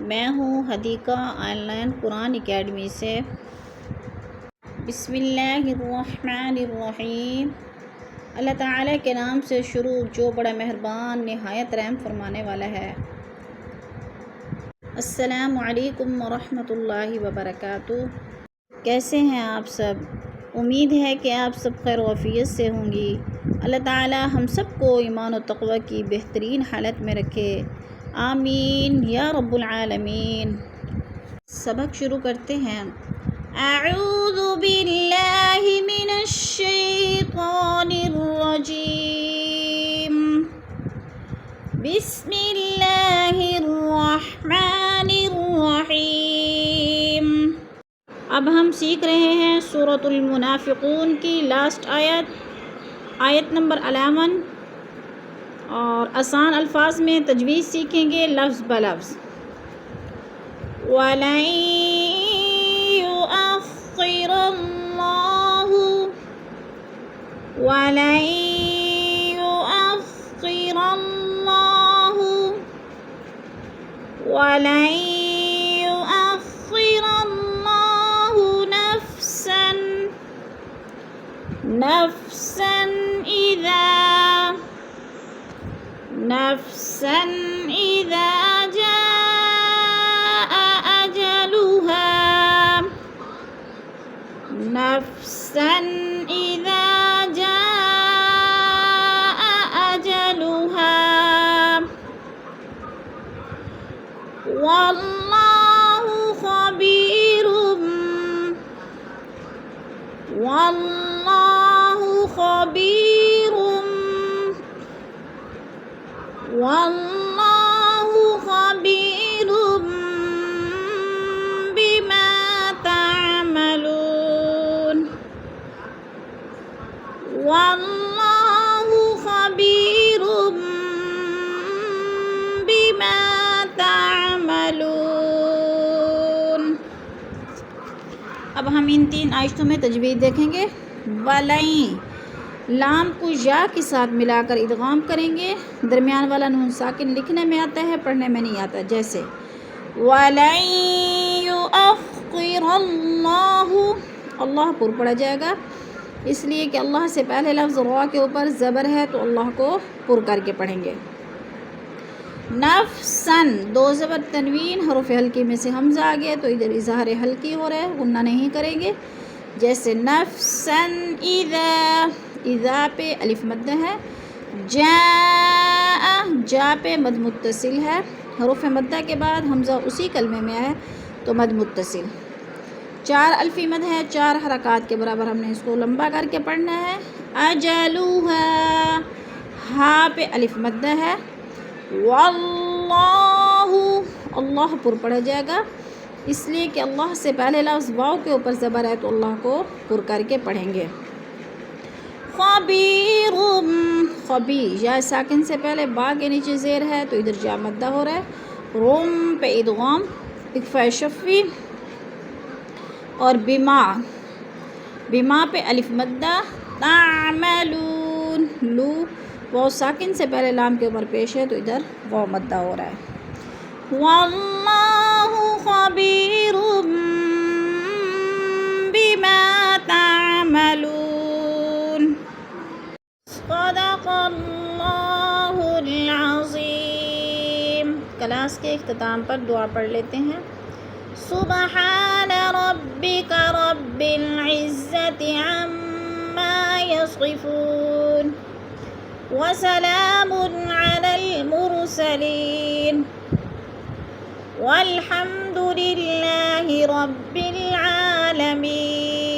میں ہوں Hadiqa on line Quran academy سے۔ بسم اللہ الرحمن الرحیم۔ اللہ تعالیٰ کے نام سے شروع جو بڑا مہربان نہایت رحم فرمانے والا ہے۔ السلام علیکم ورحمۃ اللہ وبرکاتہ۔ کیسے ہیں آپ سب؟ امید ہے کہ آپ سب خیر و عافیت سے ہوں گی۔ اللہ تعالیٰ ہم سب کو ایمان و تقوی کی بہترین حالت میں رکھے، آمین یا رب العالمین۔ سبق شروع کرتے ہیں۔ اعوذ باللہ من الشیطان الرجیم، بسم اللہ الرحمن الرحیم۔ اب ہم سیکھ رہے ہیں سورۃ المنافقون کی لاسٹ آیت نمبر 11، اور آسان الفاظ میں تجوید سیکھیں گے لفظ بلفظ۔ وَلَن يُؤَخِّرَ اللَّهُ وَلَن يُؤَخِّرَ اللَّهُ وَلَن يُؤَخِّرَ اللَّهُ نَفْسًا إِذَا جَاءَ أَجَلُهَا وَاللَّهُ خبير بما تعملون والله خبير بما تعملون۔ اب ہم ان 3 آیتوں میں تجوید دیکھیں گے۔ وَلَن، لام کو یا کے ساتھ ملا کر ادغام کریں گے۔ درمیان والا نون ساکن لکھنے میں آتا ہے، پڑھنے میں نہیں آتا۔ جیسے وَلَن يُؤَخِّرَ اللَّهُ، اللہ پر پڑھا جائے گا، اس لیے کہ اللہ سے پہلے لفظ را کے اوپر زبر ہے تو اللہ کو پر کر کے پڑھیں گے۔ نفسن، 2 زبر تنوین حروف حلقی میں سے حمزہ آ گیا تو ادھر اظہار حلقی ہو رہا ہے، غنہ نہیں کریں گے۔ جیسے نفسن اذا پہ الف مد ہے، جا پہ مد متصل ہے، حروف مدہ کے بعد حمزہ اسی کلمے میں ہے تو مد متصل۔ 4 الفی مد ہے، 4 حرکات کے برابر ہم نے اس کو لمبا کر کے پڑھنا ہے۔ اجلوہا، ہا پہ الف مد ہے، واللہ، اللہ پر پڑھا جائے گا، اس لیے کہ اللہ سے پہلے لفظ واو کے اوپر زبر ہے تو اللہ کو پر کر کے پڑھیں گے۔ خبیر، خبیر، یا ساکن سے پہلے با کے نیچے زیر ہے تو ادھر جا مدہ ہو رہا ہے۔ روم پہ ادغام، اکفا شفی، اور بما پہ الف مدہ، تعملون، لو واو ساکن سے پہلے لام کے اوپر پیش ہے تو ادھر واو مدہ ہو رہا ہے۔ واللہ خبیر بما تعملون۔ صدق اللہ العظیم۔ کلاس کے اختتام پر دعا پڑھ لیتے ہیں۔ سبحان ربک رب العزت عما یصفون وسلام علی المرسلین والحمد للہ رب العالمین۔